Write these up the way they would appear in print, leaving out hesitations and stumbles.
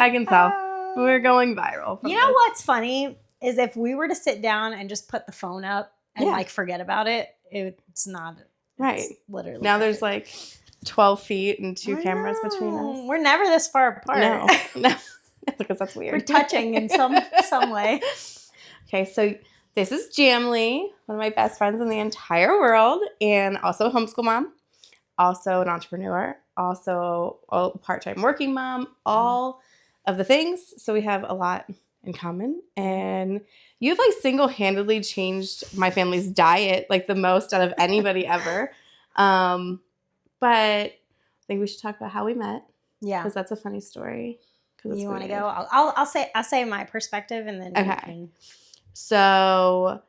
I can tell. We're going viral from You know this. what's funny is if we were to sit down and just put the phone up and like forget about it, it's not. Right. It's literally now perfect. There's like 12 feet and 2 cameras between us. We're never this far apart. No. Because that's weird. We're touching in some way. Okay, so this is Jamlee, one of my best friends in the entire world, and also a homeschool mom, also an entrepreneur, also a part-time working mom, all of the things. So we have a lot in common. And you've like single-handedly changed my family's diet like the most out of anybody ever. But I think we should talk about how we met. Yeah, because that's a funny story. You want to go? I'll say my perspective, and then you can. So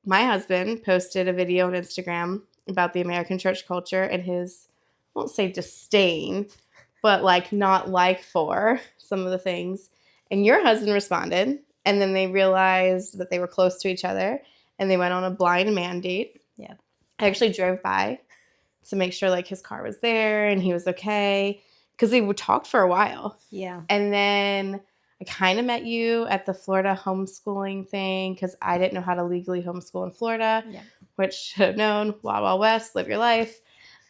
my husband posted a video on Instagram about the American church culture and his, I won't say disdain, but like not like for some of the things. And your husband responded, and then they realized that they were close to each other, and they went on a blind man date. Yeah, I actually drove by to make sure like his car was there and he was okay, because they talked for a while. Yeah, and then I kind of met you at the Florida homeschooling thing because I didn't know how to legally homeschool in Florida, which should have known. Wild Wild West, live your life.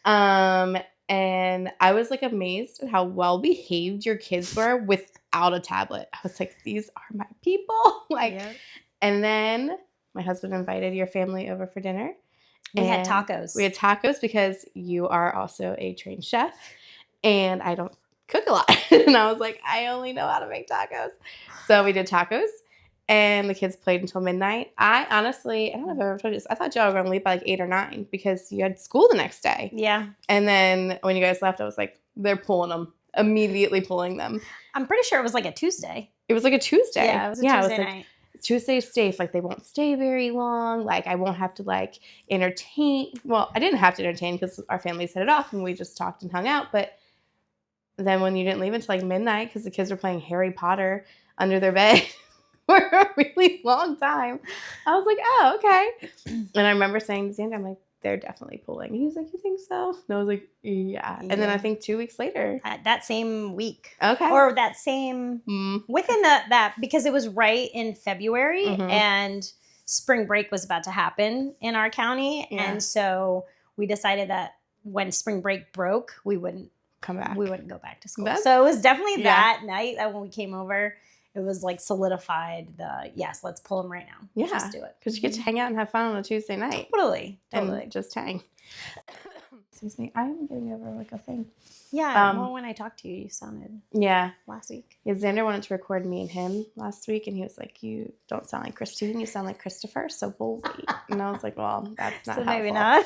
And I was like amazed at how well behaved your kids were without a tablet. I was like, these are my people. And then my husband invited your family over for dinner. We had tacos. We had tacos because you are also a trained chef, and I don't cook a lot. And I was like, I only know how to make tacos. So we did tacos, and the kids played until midnight. I don't know if I've ever told you this. I thought y'all were going to leave by like 8 or 9 because you had school the next day. Yeah. And then when you guys left, I was like, they're pulling them, immediately pulling them. I'm pretty sure it was like a Tuesday. It was like a Tuesday. Yeah, it was a Tuesday night. Tuesday's safe. Like, they won't stay very long. Like, I won't have to, like, entertain. Well, I didn't have to entertain because our family set it off and we just talked and hung out. But then when you didn't leave until, like, midnight because the kids were playing Harry Potter under their bed for a really long time, I was like, oh, okay. And I remember saying to Xander, I'm like, they're definitely pulling. And he was like, you think so? And I was like, yeah. And then I think 2 weeks later. That same week. Okay. Or that same, within that, because it was right in February and spring break was about to happen in our county. Yeah. And so we decided that when spring break broke, we wouldn't come back. We wouldn't go back to school. So it was definitely that night that when we came over, it was like solidified yes, let's pull them right now. Yeah. Let's just do it. Because you get to hang out and have fun on a Tuesday night. Totally. And just hang. Excuse me. I'm getting over like a thing. Yeah. Well, when I talked to you, you sounded last week. Yeah, Xander wanted to record me and him last week, and he was like, you don't sound like Christine, you sound like Christopher, so we'll wait. And I was like, well, that's not helpful. Maybe not.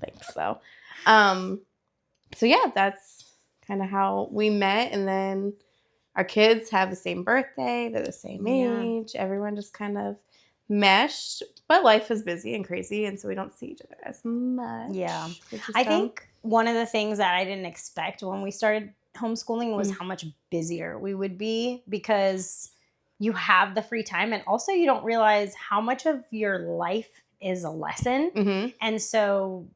Thanks, so. So yeah, that's kind of how we met, and then our kids have the same birthday. They're the same age. Everyone just kind of meshed. But life is busy and crazy, and so we don't see each other as much. Yeah. I think one of the things that I didn't expect when we started homeschooling was how much busier we would be, because you have the free time, and also you don't realize how much of your life is a lesson. And so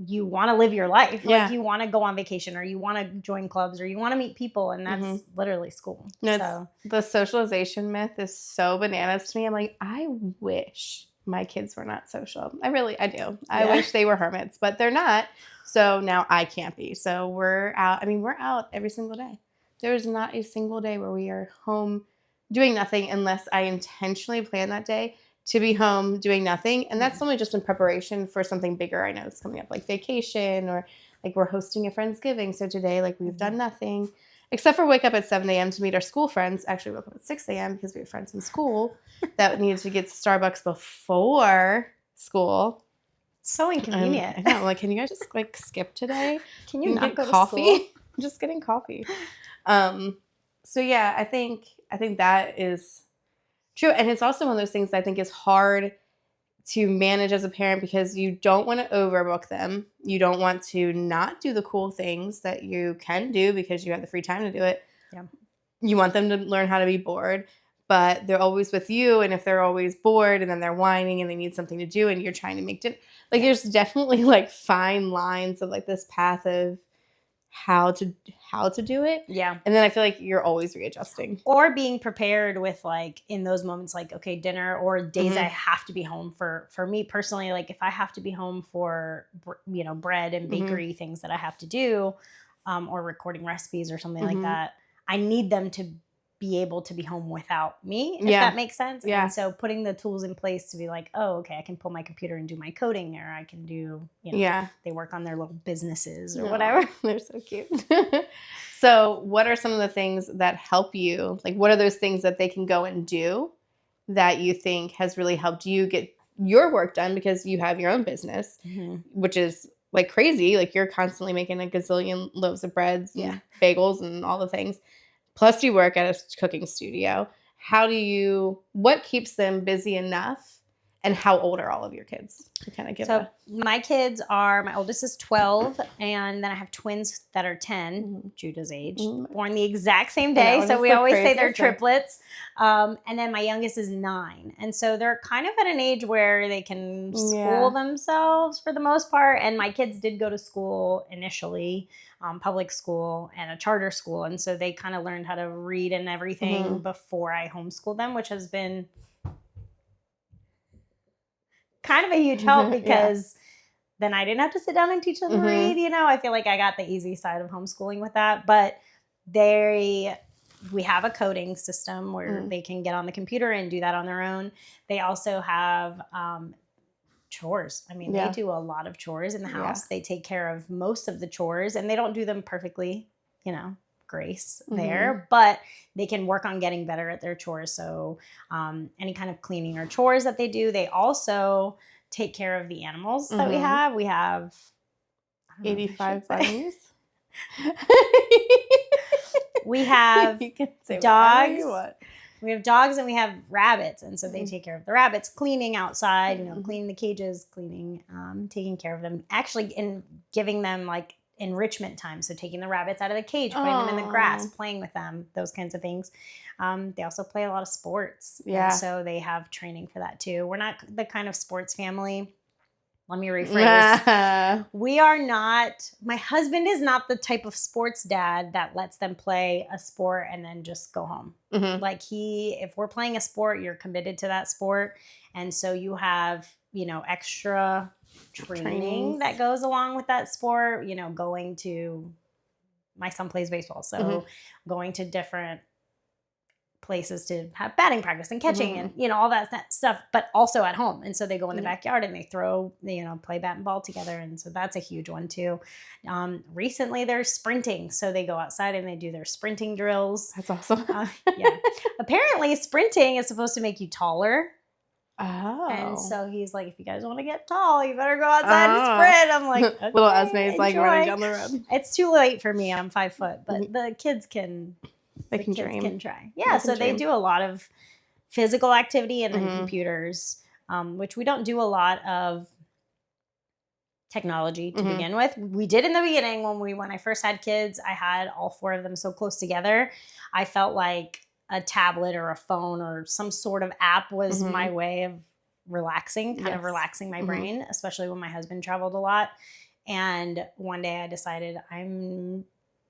you want to live your life. Like, you want to go on vacation, or you want to join clubs, or you want to meet people, and that's literally school. No, the socialization myth is so bananas to me. I'm like, I wish my kids were not social. I do. I wish they were hermits, but they're not. So now I can't be. So we're out. I mean, we're out every single day. There's not a single day where we are home doing nothing unless I intentionally plan that day to be home doing nothing. And that's only just in preparation for something bigger I know is coming up, like vacation, or like we're hosting a Friendsgiving. So today, like, we've done nothing except for wake up at 7 a.m. to meet our school friends. Actually, we woke up at 6 a.m. because we have friends in school that needed to get to Starbucks before school. So inconvenient. I know. Like, can you guys just like skip today? Can you not get go coffee? To school? I'm just getting coffee. So yeah, I think that is true. And it's also one of those things that I think is hard to manage as a parent, because you don't want to overbook them. You don't want to not do the cool things that you can do because you have the free time to do it. Yeah. You want them to learn how to be bored, but they're always with you. And if they're always bored and then they're whining and they need something to do and you're trying to make dinner, like, there's definitely like fine lines of like this path of how to do it. Yeah. And then I feel like you're always readjusting. Or being prepared with like in those moments, like, okay, dinner or days I Mhm. have to be home for me personally, like if I have to be home for, bread and Mhm. bakery things that I have to do, or recording recipes or something like Mhm. that, I need them to be able to be home without me, if Yeah. that makes sense. Yeah. And so putting the tools in place to be like, oh, okay, I can pull my computer and do my coding, or I can do, Yeah. they work on their little businesses or No, whatever. they're so cute. So, what are some of the things that help you? Like, what are those things that they can go and do that you think has really helped you get your work done because you have your own business, Mhm. which is like crazy. Like, you're constantly making a gazillion loaves of breads Yeah. and bagels and all the things. Plus, you work at a cooking studio. What keeps them busy enough? And how old are all of your kids to kind of give So a. my oldest is 12, and then I have twins that are 10, Mhm. Judah's age, Mhm. born the exact same I know, day. it's So just we the always say they're craziest thing. triplets. And then my youngest is 9. And so they're kind of at an age where they can school Yeah. themselves for the most part. And my kids did go to school initially, public school and a charter school. And so they kind of learned how to read and everything Mhm. before I homeschooled them, which has been kind of a huge help Yeah. because then I didn't have to sit down and teach them to read. Mhm. I feel like I got the easy side of homeschooling with that. But we have a coding system where Mm. they can get on the computer and do that on their own. They also have chores. I mean, they Yeah. do a lot of chores in the Yeah. house. They take care of most of the chores, and they don't do them perfectly, grace Mhm. there, but they can work on getting better at their chores. So, any kind of cleaning or chores that they do, they also take care of the animals that we Mhm. have. We have, I don't know if I should 85 say, bunnies. we have You can say whatever dogs. you want. We have dogs and we have rabbits, and so they Mhm. take care of the rabbits, cleaning outside, Mhm. cleaning the cages, cleaning, taking care of them, actually, and giving them like enrichment time. So taking the rabbits out of the cage, putting them in the grass, Oh. playing with them, those kinds of things. They also play a lot of sports, and Yeah. so they have training for that too. We're not the kind of sports family. Let me rephrase. We are not, my husband is not the type of sports dad that lets them play a sport and then just go home. Mhm. Like if we're playing a sport, you're committed to that sport. And so you have, extra training Trainings. that goes along with that sport, going to, my son plays baseball. So Mhm. going to different places to have batting practice and catching Mhm. and all that stuff, but also at home. And so they go in the Yeah. backyard and they throw, play bat and ball together. And so that's a huge one too. Recently they're sprinting, so they go outside and they do their sprinting drills. That's awesome. Yeah. Apparently sprinting is supposed to make you taller. And Oh. so he's like, if you guys want to get tall, you better go outside and sprint. I'm like, okay, Little Esme's like running enjoy. down the road. It's too late for me. I'm 5 foot, but the kids can They the can kids dream. can try. Yeah, They can so they dream. do a lot of physical activity and then Mhm. computers, which we don't do a lot of technology to Mhm. begin with. We did in the beginning when I first had kids. I had all 4 of them so close together. I felt like a tablet or a phone or some sort of app was Mhm. my way of relaxing, kind of Yes. relaxing my Mhm. brain, especially when my husband traveled a lot. And one day I decided I'm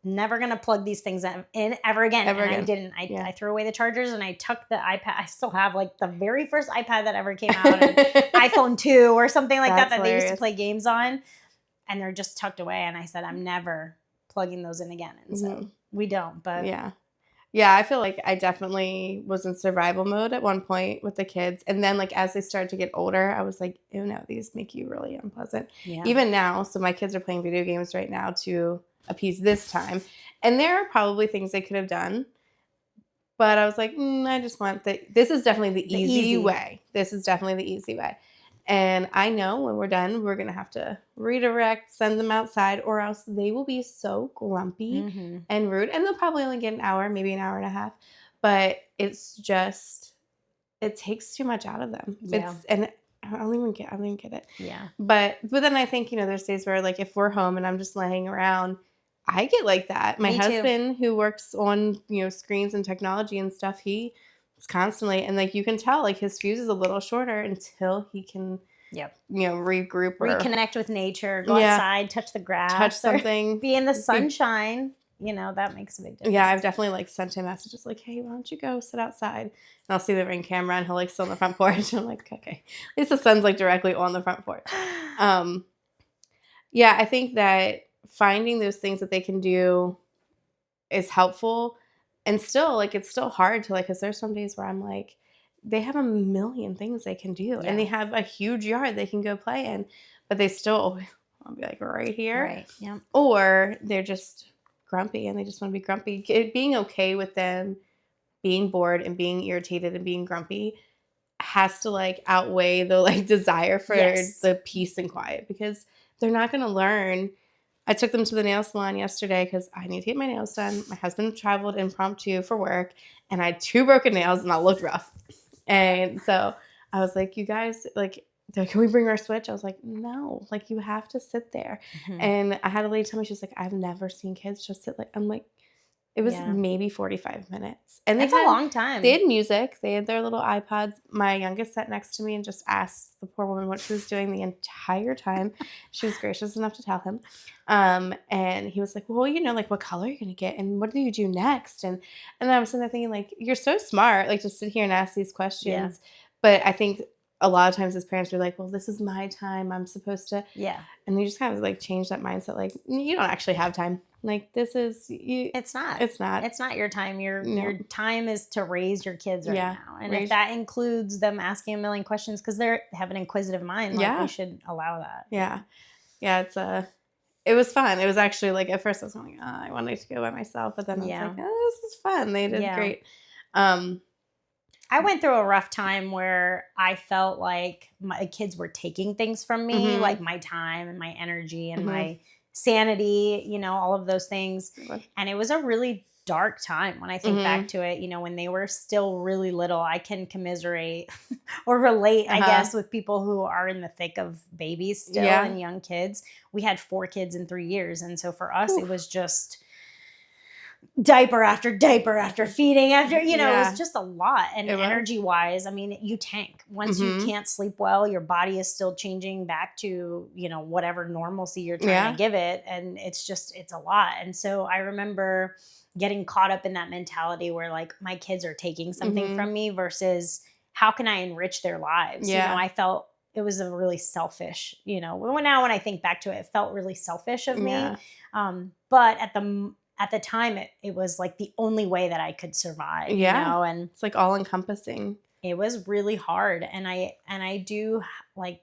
never going to plug these things in ever again. Ever And I again. didn't. Yeah. I threw away the chargers and I took the iPad. I still have like the very first iPad that ever came out, and iPhone 2 or something like That's that they used to hilarious. play games on. And they're just tucked away. And I said, I'm never plugging those in again. And so Mhm. we don't. But Yeah. Yeah, I feel like I definitely was in survival mode at one point with the kids. And then, like, as they started to get older, I was like, oh no, these make you really unpleasant. yeah. Even now, so my kids are playing video games right now to appease this time. And there are probably things they could have done. But I was like, I just want this is definitely the easy way. This is definitely the easy way. And I know when we're done, we're going to have to redirect, send them outside, or else they will be so grumpy Mm-hmm. and rude. And they'll probably only get an hour, maybe an hour and a half. But it's just, it takes too much out of them. Yeah. And I don't even get it. Yeah. But then I think, there's days where, like, if we're home and I'm just laying around, I get like that. My Me too. husband, who works on, screens and technology and stuff, he is constantly, and like you can tell, like his fuse is a little shorter until he can Yep. regroup or Reconnect with nature, go yeah, outside, touch the touch grass, or something. be in the sunshine. That makes a big Yeah, difference. I've definitely like sent him messages like, "Hey, why don't you go sit outside?" And I'll see the ring camera, and he'll like sit on the front porch. And I'm like, "Okay." At least the sun's like directly on the front porch. Um, yeah, I think that finding those things that they can do is helpful, and still like it's still hard to like because there's some days where I'm like, they have a million things they can do, and they Yeah. have a huge yard they can go play in, but they still I'll be like right here, Right. Yeah. or they're just grumpy and they just want to be grumpy. Being okay with them being bored and being irritated and being grumpy has to like outweigh the like desire for Yes. the peace and quiet because they're not going to learn. I took them to the nail salon yesterday because I need to get my nails done. My husband traveled impromptu for work and I had 2 broken nails and I looked rough. And so I was like, you guys, like, can we bring our Switch? I was like, no, like, you have to sit there. Mhm. And I had a lady tell me, she's like, I've never seen kids just sit like, I'm like, it was Yeah. maybe 45 minutes. And That's a long time. they had music. They had their little iPods. My youngest sat next to me and just asked the poor woman what she was doing the entire time. She was gracious enough to tell him. And he was like, well, like what color are you going to get? And what do you do next? And I was sitting there thinking like, you're so smart, like to sit here and ask these questions. But I think a lot of times as parents, we're like, well, this is my time. I'm supposed to. Yeah. And you just kind of like change that mindset. Like you don't actually have time. Like this is you. It's not. It's not. It's not your time. Your No. time is to raise your kids right Yeah. now. And if that includes them asking a million questions because they have an inquisitive mind, like we should allow that. Yeah. Yeah. It was fun. It was actually like at first I was like, oh, I wanted to go by myself, but then I was like, oh, this is fun. They did great. I went through a rough time where I felt like my kids were taking things from me, like my time and my energy and my sanity, all of those things. And it was a really dark time when I think back to it, when they were still really little. I can commiserate or relate, I guess, with people who are in the thick of babies still and young kids. We had 4 kids in 3 years. And so for us, it was just diaper after diaper after feeding after, it was just a lot. And energy wise, I mean, you tank. Once you can't sleep well, your body is still changing back to, whatever normalcy you're trying to give it. And it's a lot. And so I remember getting caught up in that mentality where like my kids are taking something from me versus how can I enrich their lives? I felt it was a really selfish, now when I think back to it, it felt really selfish of me. But at the time, it was like the only way that I could survive, and it's like all encompassing. It was really hard. And I do like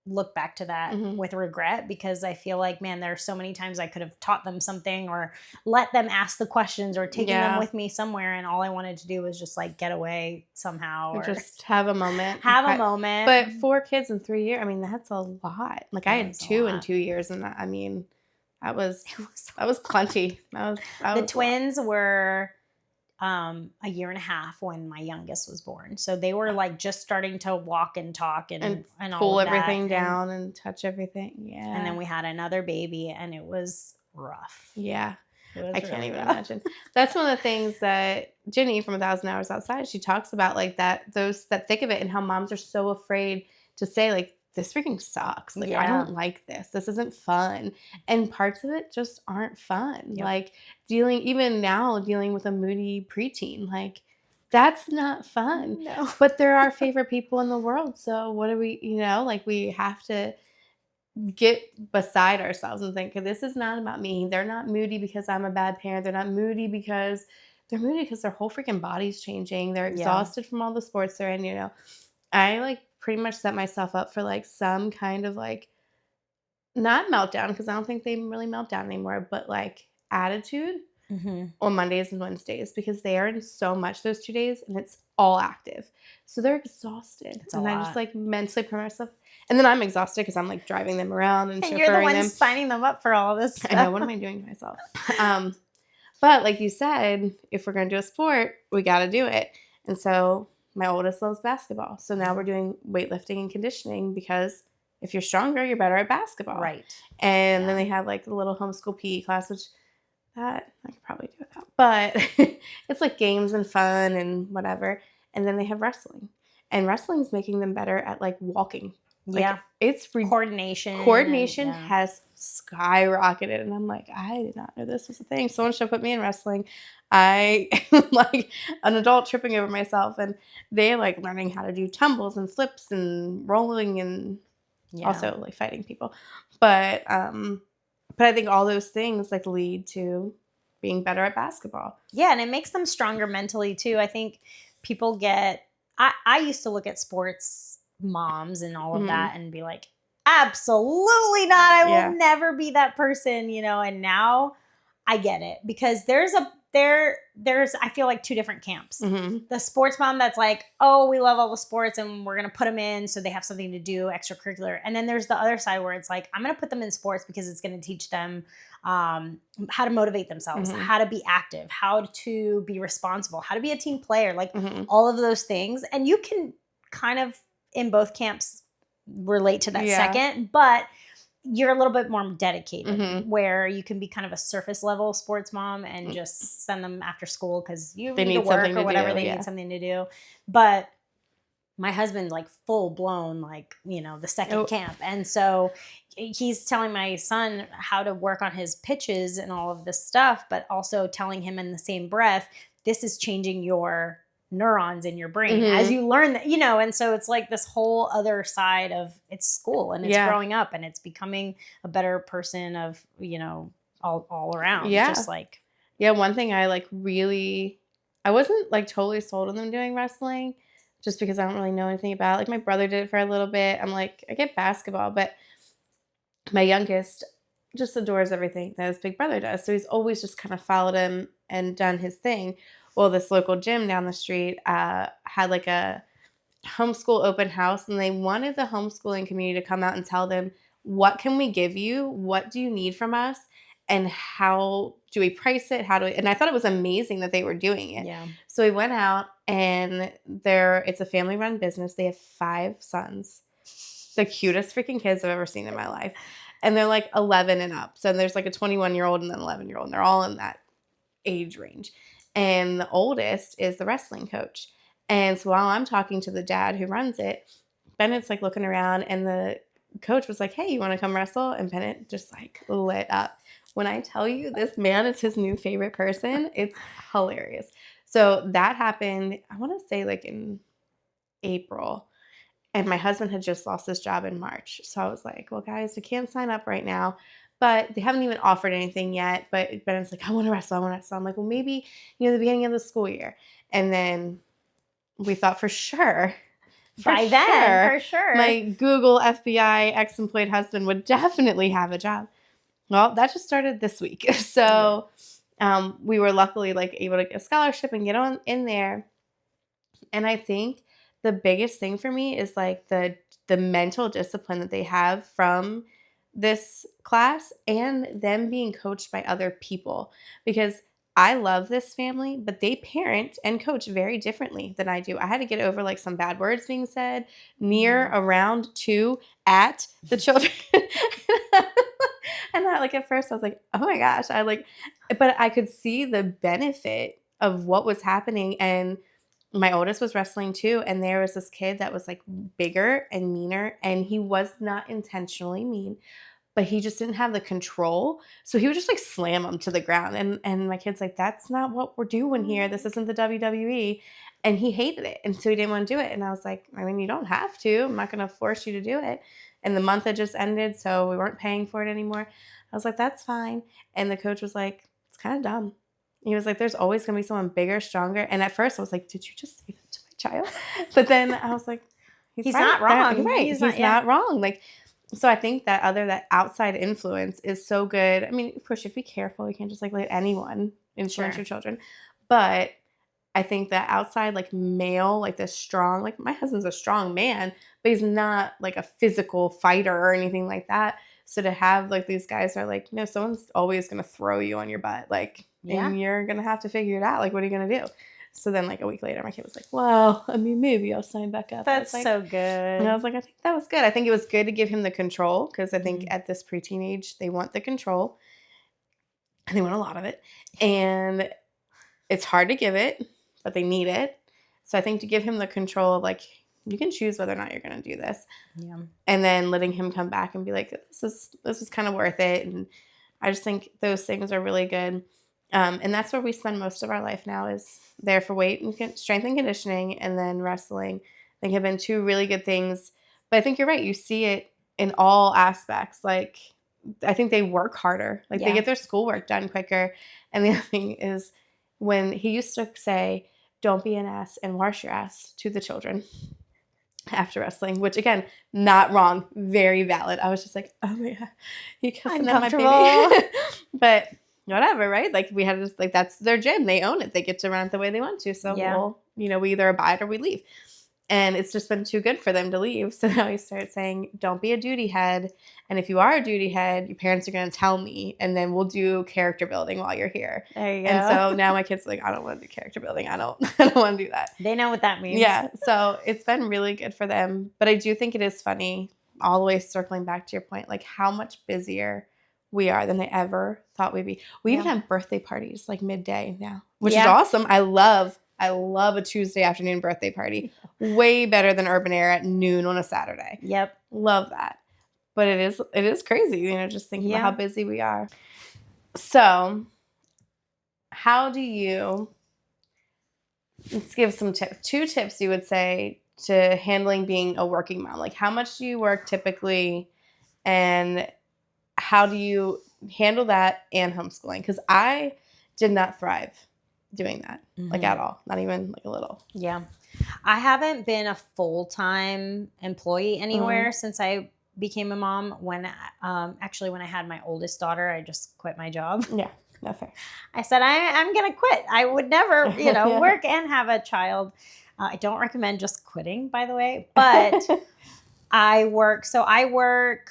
look back to that with regret because I feel like, man, there are so many times I could have taught them something or let them ask the questions or taken them with me somewhere. And all I wanted to do was just like get away somehow. Or just have a moment. But 4 kids in 3 years, I mean, that's a lot. Like I had 2 in 2 years. And I mean, that was plenty. The twins were a year and a half when my youngest was born. So they were like just starting to walk and talk and pull all of everything down and touch everything. Yeah. And then we had another baby and it was rough. Yeah. I can't even imagine. That's one of the things that Jenny from 1,000 Hours Outside, she talks about like that thick of it and how moms are so afraid to say like, this freaking sucks. Like, I don't like this. This isn't fun. And parts of it just aren't fun. Yep. Like dealing with a moody preteen, like that's not fun. No. But they're our favorite people in the world. So what do we, like we have to get beside ourselves and think, this is not about me. They're not moody because I'm a bad parent. They're not moody because their whole freaking body's changing. They're exhausted from all the sports they're in, I like pretty much set myself up for like some kind of like not meltdown because I don't think they really melt down anymore, but like attitude on Mondays and Wednesdays because they are in so much those 2 days and it's all active. So they're exhausted. I just like mentally prepare myself. And then I'm exhausted because I'm like driving them around and chauffeuring them. You're the one signing them up for all this stuff. I know, what am I doing to myself? But like you said, if we're going to do a sport, we got to do it. And so my oldest loves basketball. So now we're doing weightlifting and conditioning because if you're stronger, you're better at basketball. Right. And then they have like the little homeschool PE class, which that I could probably do without. But it's like games and fun and whatever. And then they have wrestling. And wrestling is making them better at like walking. Yeah. It's Coordination. coordination Yeah. has skyrocketed, and I'm like, I did not know this was a thing. Someone should put me in wrestling. I am like an adult tripping over myself, and they like learning how to do tumbles and flips and rolling and Yeah. also like fighting people. But I think all those things like lead to being better at basketball. Yeah, and it makes them stronger mentally too. I think people get I used to look at sports moms and all of Mhm. that and be like, absolutely not. I Yeah. will never be that person, and now I get it because there's I feel like two different camps. Mhm. The sports mom that's like, oh, we love all the sports and we're gonna put them in so they have something to do extracurricular. And then there's the other side where it's like, I'm gonna put them in sports because it's gonna teach them how to motivate themselves, Mhm. how to be active, how to be responsible, how to be a team player, like Mhm. all of those things. And you can kind of in both camps relate to that Yeah. second, but you're a little bit more dedicated Mhm. where you can be kind of a surface level sports mom and just send them after school because you They need to need work something or to whatever do, they yeah. need something to do. But my husband's like full blown, like, the second Oh, camp. And so he's telling my son how to work on his pitches and all of this stuff, but also telling him in the same breath, this is changing your neurons in your brain as mhm. you learn that, and so it's like this whole other side of it's school and it's Yeah. growing up and it's becoming a better person of, all around, Yeah. just like, Yeah, one thing I like really I wasn't like totally sold on them doing wrestling just because I don't really know anything about it. Like my brother did it for a little bit. I'm like, I get basketball, but my youngest just adores everything that his big brother does. So he's always just kind of followed him and done his thing. Well, this local gym down the street had like a homeschool open house, and they wanted the homeschooling community to come out and tell them, what can we give you? What do you need from us? And how do we price it? How do we, and I thought it was amazing that they were doing it. yeah. So we went out, and it's a family run business. They have 5 sons, the cutest freaking kids I've ever seen in my life. And they're like 11 and up. So there's like a 21-year-old and an 11-year-old, and they're all in that age range. And the oldest is the wrestling coach. And so while I'm talking to the dad who runs it, Bennett's like looking around, and the coach was like, "Hey, you want to come wrestle?" And Bennett just like lit up. When I tell you this man is his new favorite person, it's hilarious. So that happened, I want to say like in April. And my husband had just lost his job in March. So I was like, well, guys, we can't sign up right now. But they haven't even offered anything yet. But Ben's like, I want to wrestle. I want to wrestle. I'm like, well, maybe, the beginning of the school year. And then we thought By then, sure, for sure. my Google FBI ex-employed husband would definitely have a job. Well, that just started this week. Yeah. So we were luckily like able to get a scholarship and get on in there. And I think the biggest thing for me is like the mental discipline that they have from this class and them being coached by other people, because I love this family, but they parent and coach very differently than I do. I had to get over like some bad words being said near, Mhm. around, to, at the children. And I like at first I was like, "Oh my gosh." But I could see the benefit of what was happening. And my oldest was wrestling too, and there was this kid that was like bigger and meaner, and he was not intentionally mean, but he just didn't have the control. So he would just like slam him to the ground. And my kid's like, that's not what we're doing here. This isn't the WWE. And he hated it. And so he didn't want to do it. And I was like, I mean, you don't have to. I'm not gonna force you to do it. And the month had just ended, so we weren't paying for it anymore. I was like, that's fine. And the coach was like, it's kind of dumb. He was like, there's always gonna be someone bigger, stronger. And at first I was like, did you just say that to my child? But then I was like, he's He's right. not You're wrong. right. He's not, He's yeah. not wrong. Like, so I think that outside influence is so good. I mean, of course, you have to be careful. You can't just like let anyone influence your Sure. children. But I think that outside like male, like this strong, like my husband's a strong man, but he's not like a physical fighter or anything like that. So to have like these guys are like, no, someone's always gonna throw you on your butt, like, Yeah. and you're gonna have to figure it out. Like, what are you gonna do? So then, like a week later, my kid was like, "Well, I mean, maybe I'll sign back up." I was That's like, so and I good. was like, I think that was good. I think it was good to give him the control, because I think Mhm. at this preteen age, they want the control and they want a lot of it. And it's hard to give it, but they need it. So I think to give him the control of like, you can choose whether or not you're going to do this. Yeah. And then letting him come back and be like, this is kind of worth it. And I just think those things are really good. And that's where we spend most of our life now, is there for weight and strength and conditioning, and then wrestling. I think have been two really good things. But I think you're right. You see it in all aspects. Like, I think they work harder. Like, they get their schoolwork done quicker. And the other thing is, when he used to say, don't be an ass and wash your ass to the children after wrestling, which, again, not wrong, very valid. I was just like, oh yeah, you cussing at my baby. But whatever, right? Like, we had to just, like, that's their gym. They own it. They get to run it the way they want to. So we'll, we either abide or we leave. And it's just been too good for them to leave. So now we start saying, don't be a duty head. And if you are a duty head, your parents are going to tell me, and then we'll do character building while you're here. There you go. And so now my kids are like, I don't want to do character building. I don't want to do that. They know what that means. Yeah. So it's been really good for them. But I do think it is funny, all the way circling back to your point, like how much busier we are than I ever thought we'd be. We even have birthday parties like midday now, which is awesome. I love a Tuesday afternoon birthday party. Way better than urban air at noon on a Saturday. Yep. Love that. But it is crazy, just thinking about how busy we are. So how do you, let's give some tips. 2 tips you would say to handling being a working mom. Like, how much do you work typically, and how do you handle that and homeschooling? Because I did not thrive doing that, like, at all. Not even like a little. Yeah. I haven't been a full-time employee anywhere since I became a mom. When actually, when I had my oldest daughter, I just quit my job. Yeah, no fair. I said, I'm going to quit. I would never, work and have a child. I don't recommend just quitting, by the way, but I work. So I work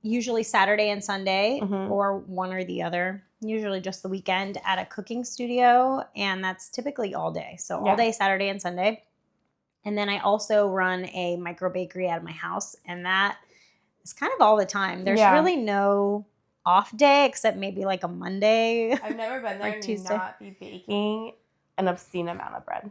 usually Saturday and Sunday, or one or the other. Usually just the weekend at a cooking studio, and that's typically all day. So all day Saturday and Sunday. And then I also run a micro bakery out of my house, and that is kind of all the time. There's really no off day except maybe like a Monday. I've never been there and not be baking an obscene amount of bread.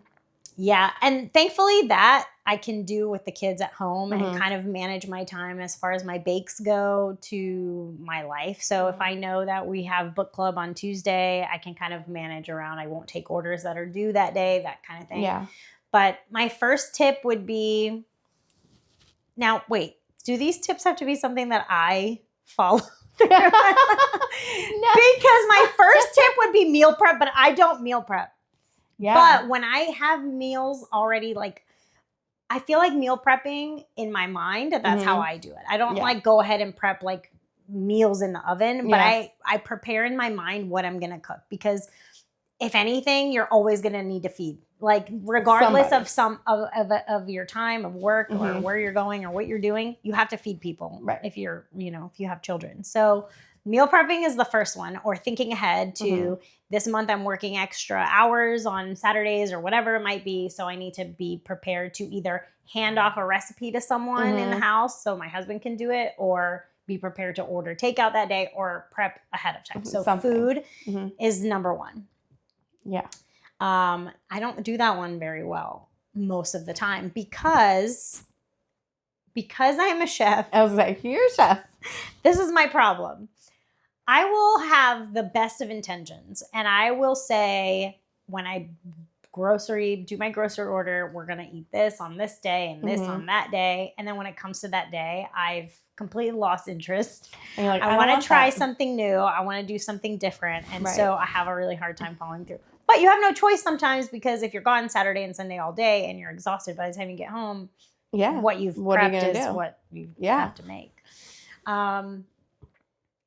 Yeah. And thankfully that I can do with the kids at home and kind of manage my time as far as my bakes go to my life. So if I know that we have book club on Tuesday, I can kind of manage around. I won't take orders that are due that day, that kind of thing. Yeah. But my first tip would be, now wait, do these tips have to be something that I follow? No. Because my first tip would be meal prep, but I don't meal prep. Yeah. But when I have meals already, like, I feel like meal prepping in my mind, that's how I do it. I don't like go ahead and prep like meals in the oven, but I prepare in my mind what I'm going to cook, because if anything, you're always going to need to feed, like, regardless of of your time of work or where you're going or what you're doing, you have to feed people if you're, if you have children. So meal prepping is the first one, or thinking ahead to this month I'm working extra hours on Saturdays or whatever it might be. So I need to be prepared to either hand off a recipe to someone in the house so my husband can do it, or be prepared to order takeout that day or prep ahead of time. So food is number one. Yeah. I don't do that one very well most of the time because I'm a chef. I was like, you're a chef. This is my problem. I will have the best of intentions, and I will say, when I do my grocery order, we're going to eat this on this day and this on that day. And then when it comes to that day, I've completely lost interest. And you're like, I want to try something new. I want to do something different. And so I have a really hard time following through. But you have no choice sometimes, because if you're gone Saturday and Sunday all day and you're exhausted by the time you get home, what you've prepped is what you have to make.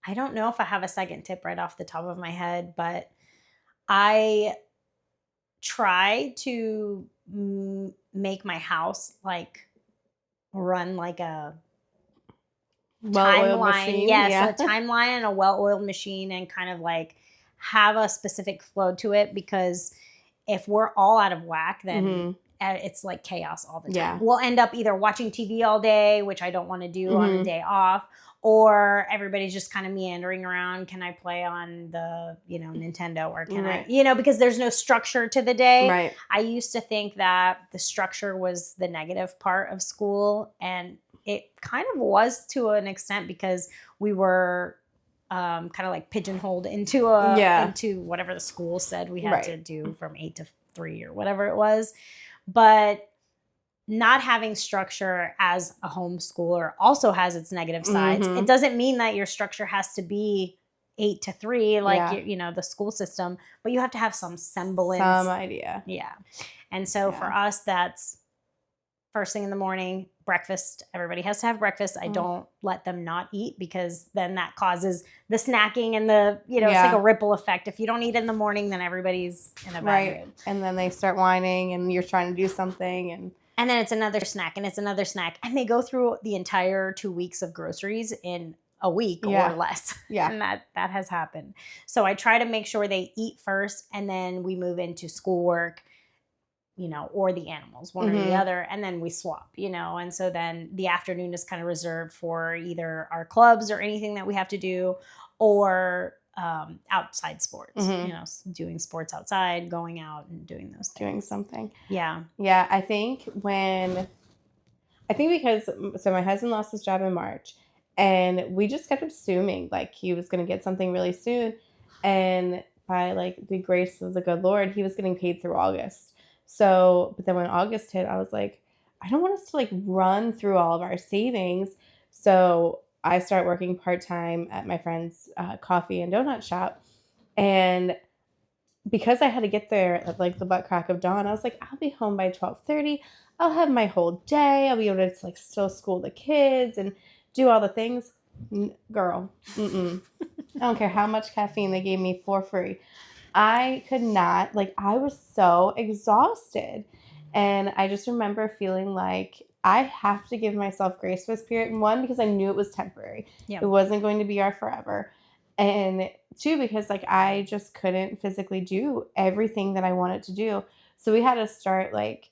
I don't know if I have a second tip right off the top of my head, but I try to make my house run like a timeline. Yes, a timeline and a well-oiled machine, and kind of like have a specific flow to it, because if we're all out of whack, then it's like chaos all the time. Yeah. We'll end up either watching TV all day, which I don't want to do on a Mhm. day off, or everybody's just kind of meandering around. Can I play on the, Nintendo, or can Right. I, because there's no structure to the day. Right. I used to think that the structure was the negative part of school, and it kind of was to an extent, because we were kind of like pigeonholed into Yeah. into whatever the school said we had to Right. do from 8 to 3 or whatever it was. But not having structure as a homeschooler also has its negative sides. It Mhm. doesn't mean that your structure has to be 8 to 3 like Yeah. the school system, but you have to have some semblance. Some idea. Yeah. And so Yeah. for us, that's first thing in the morning, breakfast. Everybody has to have breakfast. I don't let them not eat, because then that causes the snacking and the, it's like Yeah. a ripple effect. If you don't eat in the morning, then everybody's in a bad Right. mood. And then they start whining and you're trying to do something, and then it's another snack, and it's another snack. And they go through the entire 2 weeks of groceries in a week Yeah. or less. Yeah. And that has happened. So I try to make sure they eat first, and then we move into schoolwork, or the animals, one or the Mhm. other, and then we swap, and so then the afternoon is kind of reserved for either our clubs or anything that we have to do, or outside sports, Mhm. doing sports outside, going out and doing those things. Doing something. Yeah. Yeah, I think because so my husband lost his job in March, and we just kept assuming like he was going to get something really soon, and by like the grace of the good Lord, he was getting paid through August. So, but then when August hit, I was like, I don't want us to like run through all of our savings. So I started working part-time at my friend's coffee and donut shop, and because I had to get there at like the butt crack of dawn, I was like, I'll be home by 12:30. I'll have my whole day. I'll be able to like still school the kids and do all the things. Girl, I don't care how much caffeine they gave me for free. I could not, like, I was so exhausted. And I just remember feeling like I have to give myself grace for this period. One, because I knew it was temporary. Yeah. It wasn't going to be our forever. And two, because like I just couldn't physically do everything that I wanted to do. So we had to start like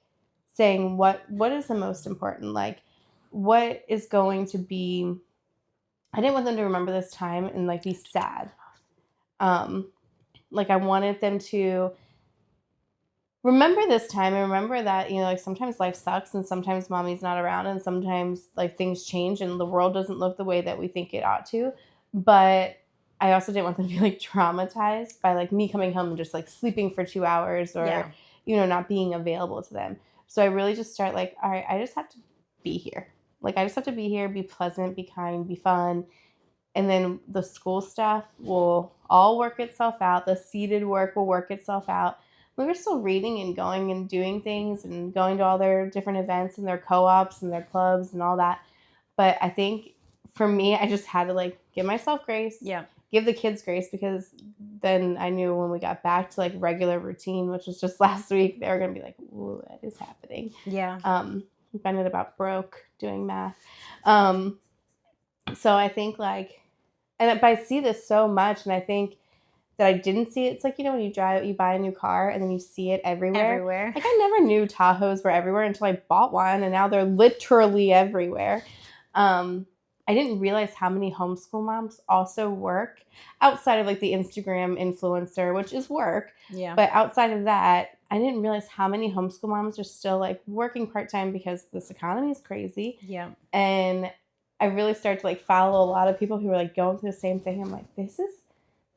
saying what is the most important? Like what is going to be, I didn't want them to remember this time and like be sad. Like I wanted them to remember this time and remember that, like sometimes life sucks and sometimes mommy's not around and sometimes like things change and the world doesn't look the way that we think it ought to. But I also didn't want them to be like traumatized by like me coming home and just like sleeping for 2 hours or, not being available to them. So I really just start like, all right, I just have to be here. Like I just have to be here, be pleasant, be kind, be fun. And then the school stuff will all work itself out. The seated work will work itself out. We were still reading and going and doing things and going to all their different events and their co-ops and their clubs and all that. But I think for me, I just had to like give myself grace. Yeah. Give the kids grace, because then I knew when we got back to like regular routine, which was just last week, they were going to be like, ooh, that is happening. Yeah. We ended about broke doing math. So I think like, but I see this so much, and I think that I didn't see it. It's like, when you buy a new car and then you see it everywhere. Like I never knew Tahoes were everywhere until I bought one, and now they're literally everywhere. I didn't realize how many homeschool moms also work outside of like the Instagram influencer, which is work. Yeah. But outside of that, I didn't realize how many homeschool moms are still like working part-time because this economy is crazy. Yeah. And I really started to like follow a lot of people who were like going through the same thing. I'm like, this is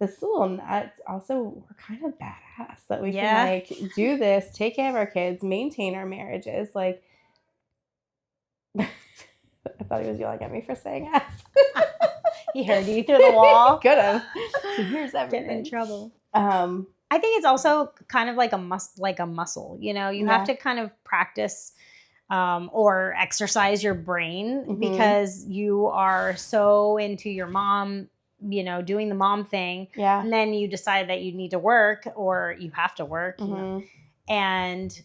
a little nuts. Also, we're kind of badass that we can like do this, take care of our kids, maintain our marriages. Like, I thought he was yelling at me for saying ass. He heard you through the wall. Could have. He hears everything. Get in trouble. I think it's also kind of like a muscle. You have to kind of practice or exercise your brain, because you are so into your mom, doing the mom thing. Yeah. And then you decide that you need to work, or you have to work, and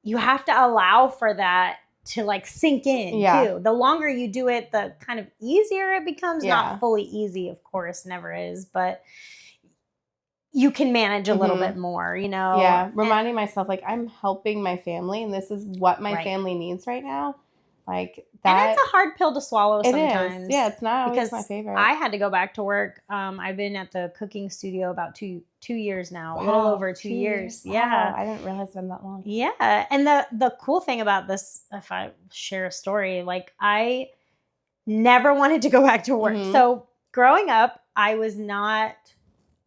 you have to allow for that to like sink in too. The longer you do it, the kind of easier it becomes. Not fully easy, of course, never is, but you can manage a little Mhm. bit more, you know? Yeah, reminding myself, like, I'm helping my family, and this is what my Right. family needs right now. Like, And it's that a hard pill to swallow it is. Yeah, sometimes it's not always my because favorite. I had to go back to work. I've been at the cooking studio about two years now, a little Wow, over 2 2 years. years. Wow, Yeah. I didn't realize it's been that long. Yeah. And the cool thing about this, if I share a story, like I never wanted to go back to work. Mhm, So growing up, I was not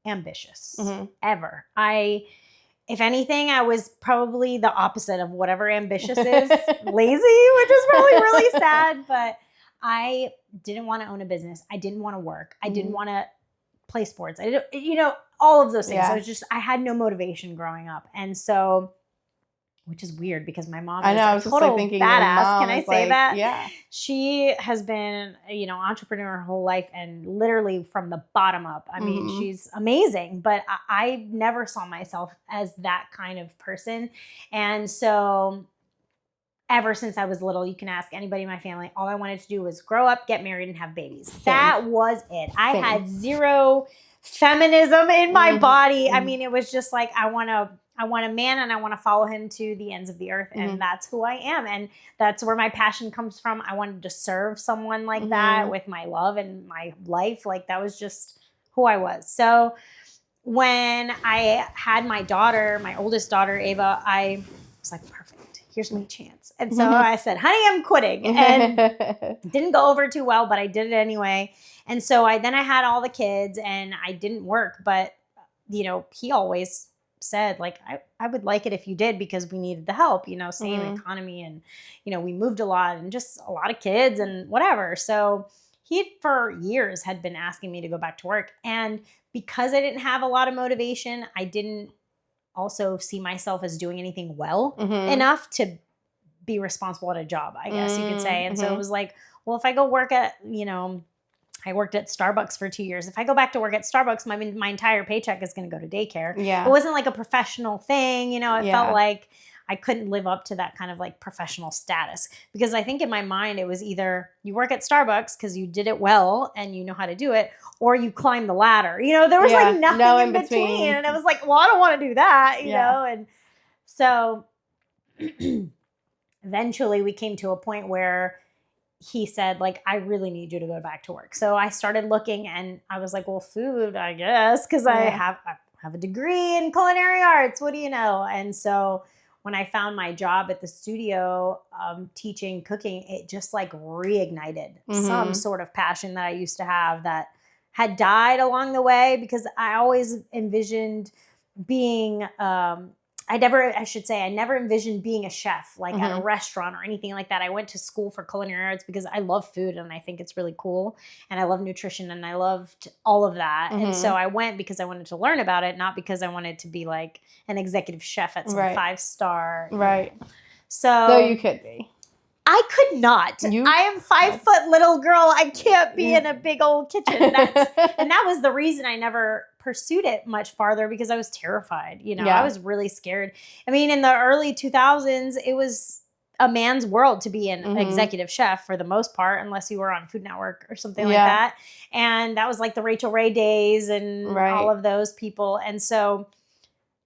ambitious mhm. ever. If anything, I was probably the opposite of whatever ambitious is, lazy, which is probably really sad, but I didn't want to own a business. I didn't want to work. I didn't Mhm. want to play sports. I didn't, all of those things. So Yeah. it's just, I had no motivation growing up. And so, which is weird because my mom I know, is I a was just, like, total thinking your badass. Can mom I is, say like that? yeah. She has been, entrepreneur her whole life and literally from the bottom up. I mean, Mhm. she's amazing, but I never saw myself as that kind of person. And so ever since I was little, you can ask anybody in my family, all I wanted to do was grow up, get married, and have babies. Same, That was it. I same. had zero feminism in my Mhm, body. I mhm, mean, it was just like I want a man and I want to follow him to the ends of the earth. And mhm, that's who I am. And that's where my passion comes from. I wanted to serve someone like that mhm. with my love and my life. Like that was just who I was. So when I had my daughter, my oldest daughter, Ava, I was like, perfect. Here's my chance. And so I said, honey, I'm quitting. And it didn't go over too well, but I did it anyway. And so I had all the kids and I didn't work, but he always said like I would like it if you did because we needed the help, same Mhm. economy and we moved a lot and just a lot of kids and whatever. So he for years had been asking me to go back to work. And because I didn't have a lot of motivation, I didn't also see myself as doing anything well Mhm. enough to be responsible at a job, I guess you could say. And so it Mhm. was like, well, if I go work at, I worked at Starbucks for 2 years. If I go back to work at Starbucks, my entire paycheck is going to go to daycare. It Yeah, wasn't like a professional thing. It felt yeah. like I couldn't live up to that kind of like professional status because I think in my mind it was either you work at Starbucks because you did it well and you know how to do it, or you climb the ladder. There was like Yeah, no nothing in in between. between. And I was like, well, I don't want to do that, Yeah. And so eventually we came to a point where he said like I really need you to go back to work. So I started looking and I was like, well, food, I guess, because Yeah. I have a degree in culinary arts. What do you know? And so when I found my job at the studio teaching cooking, it just like reignited some Mhm. sort of passion that I used to have that had died along the way because I always envisioned being I never envisioned being a chef like at a Mhm. restaurant or anything like that. I went to school for culinary arts because I love food and I think it's really cool and I love nutrition and I loved all of that. And so Mhm. I went because I wanted to learn about it, not because I wanted to be like an executive chef at some Right. five-star. Right. Though you So could be. I could not. You I am five could. foot little girl. I can't be Yeah. in a big old kitchen. That was the reason I never pursued it much farther because I was terrified. I Yeah. was really scared. I mean, in the early 2000s, it was a man's world to be an Mhm. executive chef for the most part, unless you were on Food Network or something like Yeah. that. And that was like the Rachel Ray days and all Right. of those people. And so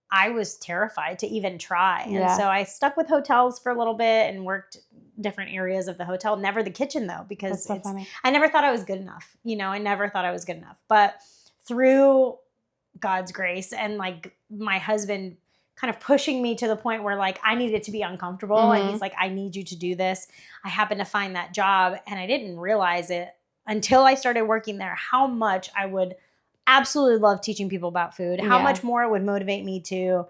I was terrified to even try. And Yeah. so I stuck with hotels for a little bit and worked different areas of the hotel. Never the kitchen though, because That's so funny. I never thought I was good enough. I never thought I was good enough. But through God's grace and like my husband kind of pushing me to the point where like I needed to be uncomfortable and he's Mhm. like, I need you to do this. I happened to find that job and I didn't realize it until I started working there how much I would absolutely love teaching people about food, how Yeah. much more it would motivate me to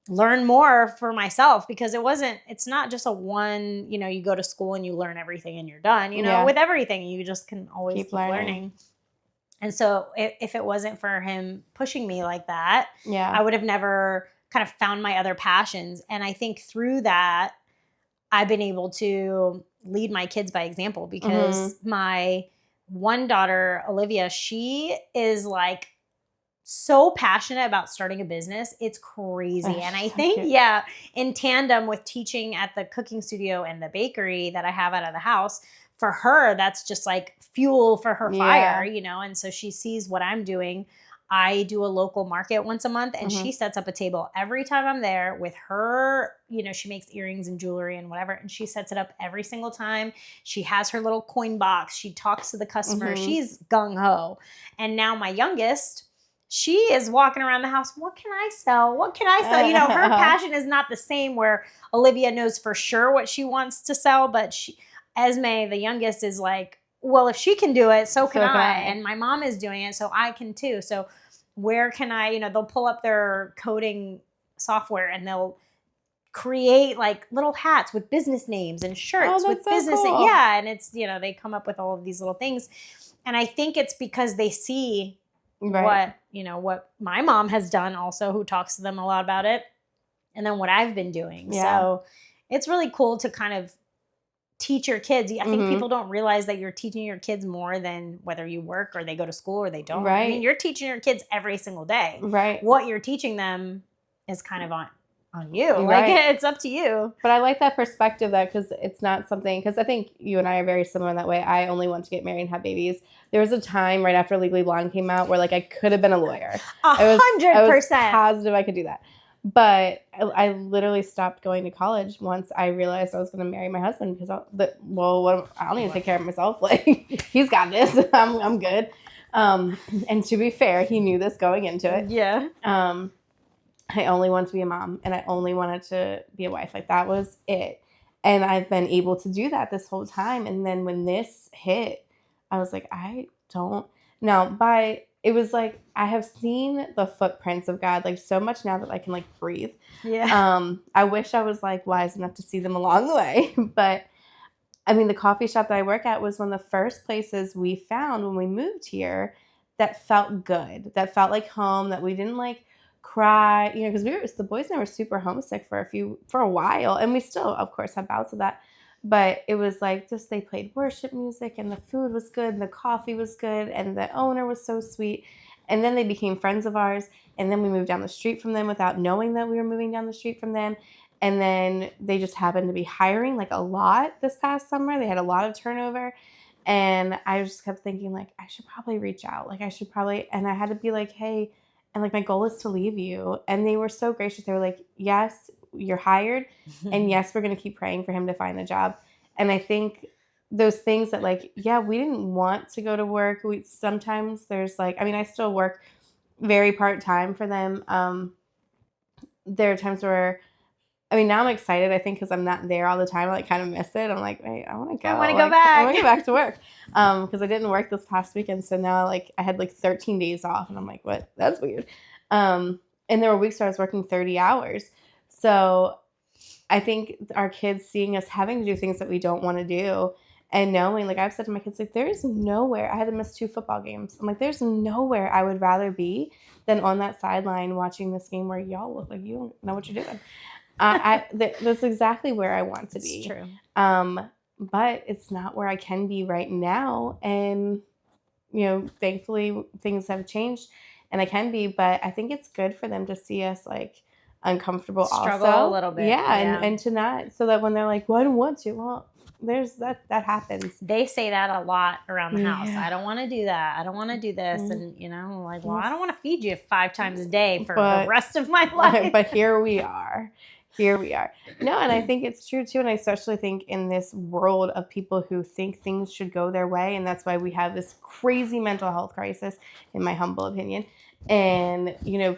learn more for myself because it's not just a one, you go to school and you learn everything and you're done, Yeah. with everything, you just can always Keep keep learning. learning. And so if it wasn't for him pushing me like that, Yeah. I would have never kind of found my other passions. And I think through that, I've been able to lead my kids by example because Mhm. my one daughter, Olivia, she is like so passionate about starting a business. It's Oh, crazy. And I she's so think, cute. yeah, in tandem with teaching at the cooking studio and the bakery that I have out of the house, for her, that's just like fuel for her fire, Yeah. And so she sees what I'm doing. I do a local market once a month, and Mhm. she sets up a table every time I'm there with her. She makes earrings and jewelry and whatever, and she sets it up every single time. She has her little coin box. She talks to the customer. Mhm. She's gung ho. And now my youngest, she is walking around the house. What can I sell? What can I sell? Her passion is not the same where Olivia knows for sure what she wants to sell, but Esme, the youngest, is like, well, if she can do it, so can So can I. I. And my mom is doing it, so I can too. So where can I, they'll pull up their coding software and they'll create like little hats with business names and Oh, shirts that's with so business. cool. Yeah. And it's, they come up with all of these little things. And I think it's because they see Right. what my mom has done also, who talks to them a lot about it, and then what I've been doing. Yeah. So it's really cool to kind of teach your kids. I think Mhm. people don't realize that you're teaching your kids more than whether you work or they go to school or they don't. I mean, Right. you're teaching your kids every single day. Right. What you're teaching them is kind of on you. Like, Right. it's up to you. But I like that perspective, that because it's not something, because I think you and I are very similar in that way. I only want to get married and have babies. There was a time right after Legally Blonde came out where like I could have been a lawyer. I was 100%. positive I could do that. But I literally stopped going to college once I realized I was going to marry my husband, because I don't need to take care of myself. Like, he's got this. I'm good. And to be fair, he knew this going into it. Yeah. I only wanted to be a mom, and I only wanted to be a wife. Like, that was it. And I've been able to do that this whole time. And then when this hit, I was like, I don't now it was like I have seen the footprints of God like so much now that I can like breathe. Yeah. I wish I was like wise enough to see them along the way. But I mean, the coffee shop that I work at was one of the first places we found when we moved here that felt good, that felt like home, that we didn't like cry, because the boys and I were super homesick for a while, and we still, of course, have bouts of that. But it was like just they played worship music, and the food was good, and the coffee was good, and the owner was so sweet. And then they became friends of ours, and then we moved down the street from them without knowing that we were moving down the street from them. And then they just happened to be hiring like a lot this past summer. They had a lot of turnover. And I just kept thinking, like, I should probably reach out. Like, and I had to be like, hey, and like, my goal is to leave you. And they were so gracious. They were like, yes, you're hired. And yes, we're going to keep praying for him to find a job. And I think those things that, like, yeah, we didn't want to go to work. Sometimes there's like, I mean, I still work very part time for them. There are times where, I mean, now I'm excited, I think, because I'm not there all the time. I like kind of miss it. I'm like, wait, I want to go. I want to go Like, back. I want to go back to work. Because I didn't work this past weekend. So now like I had like 13 days off, and I'm like, what? That's weird. And there were weeks where I was working 30 hours. So I think our kids seeing us having to do things that we don't want to do, and knowing, like I've said to my kids, like, there's nowhere, I had to miss 2 football games. I'm like, there's nowhere I would rather be than on that sideline watching this game where y'all look like you don't know what you're doing. That's exactly where I want to be. It's true. But it's not where I can be right now. And, thankfully things have changed and I can be, but I think it's good for them to see us like uncomfortable Struggle also. a little bit. Yeah. And to not, so that when they're like, well, I don't want to. Well, there's that happens. They say that a lot around the house. Yeah. I don't want to do that. I don't want to do this. Mm-hmm. And, like, well, I don't want to feed you 5 times a day for the rest of my life. But here we are. No, and I think it's true too. And I especially think in this world of people who think things should go their way. And that's why we have this crazy mental health crisis, in my humble opinion. And,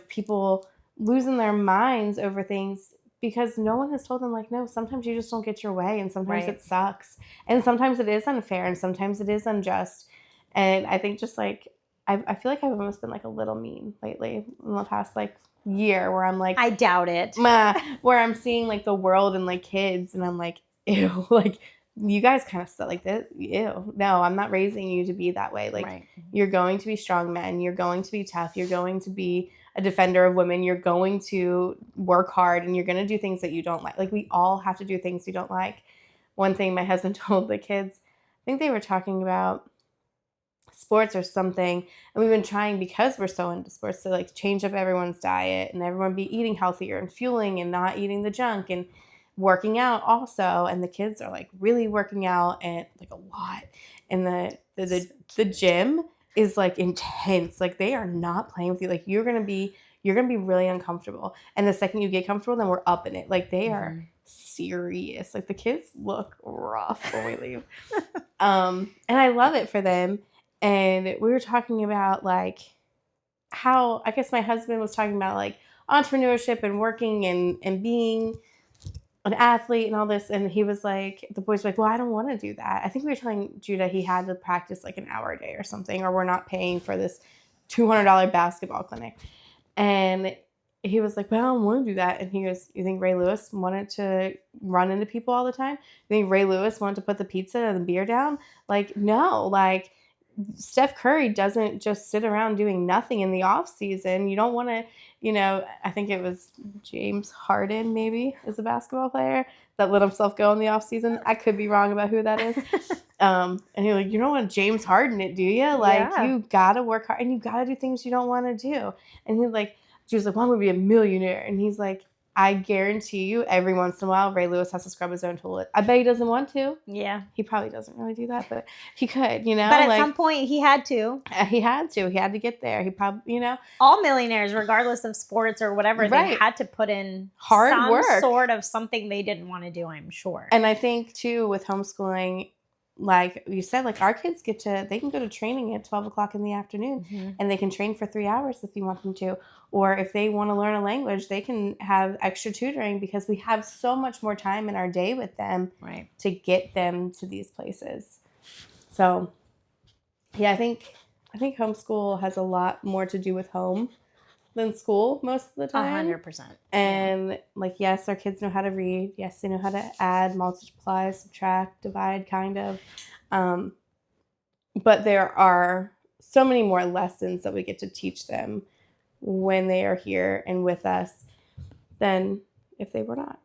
people losing their minds over things because no one has told them, like, no, sometimes you just don't get your way. And sometimes Right. it sucks. And sometimes it is unfair. And sometimes it is unjust. And I think just like, I feel like I've almost been like a little mean lately in the past like year, where I'm like, I doubt it. where I'm seeing like the world and like kids, and I'm like, ew, like you guys kind of stuff like this. Ew, no, I'm not raising you to be that way. Like, Right. You're going to be strong men. You're going to be tough. You're going to be a defender of women. You're going to work hard, and you're going to do things that you don't like. Like, we all have to do things we don't like. One thing my husband told the kids, I think they were talking about sports or something, and we've been trying, because we're so into sports, to like change up everyone's diet and everyone be eating healthier and fueling and not eating the junk and working out also. And the kids are like really working out and like a lot, and the gym is like intense. Like they are not playing with you. Like you're gonna be really uncomfortable. And the second you get comfortable, then we're up in it. Like they are serious. Like the kids look rough when we leave. And I love it for them. And we were talking about like how, I guess my husband was talking about like entrepreneurship and working and being an athlete and all this. And he was like, the boys were like, well, I don't want to do that. I think we were telling Judah he had to practice like an hour a day or something, or we're not paying for this $200 basketball clinic. And he was like, well, I don't want to do that. And he goes, you think Ray Lewis wanted to run into people all the time? You think Ray Lewis wanted to put the pizza and the beer down? Like, no, like Steph Curry doesn't just sit around doing nothing in the off season. You don't want to, I think it was James Harden maybe is a basketball player that let himself go in the off season. I could be wrong about who that is. And you're like, you don't want James Harden it, do you? Like you gotta work hard and you gotta do things you don't want to do. And he's like, she was like, well, I'm gonna be a millionaire. And he's like, I guarantee you every once in a while Ray Lewis has to scrub his own toilet. I bet he doesn't want to. Yeah. He probably doesn't really do that, but he could, But at some point he had to. He had to get there. He probably, All millionaires, regardless of sports or whatever, they had to put in hard work. Sort of something they didn't want to do, I'm sure. And I think too with homeschooling, like you said, like our kids they can go to training at 12 o'clock in the afternoon and they can train for 3 hours if you want them to. Or if they want to learn a language, they can have extra tutoring because we have so much more time in our day with them to get them to these places. So yeah, I think homeschool has a lot more to do with home than school most of the time. 100%. And like, yes, our kids know how to read. Yes, they know how to add, multiply, subtract, divide, kind of. But there are so many more lessons that we get to teach them when they are here and with us than if they were not.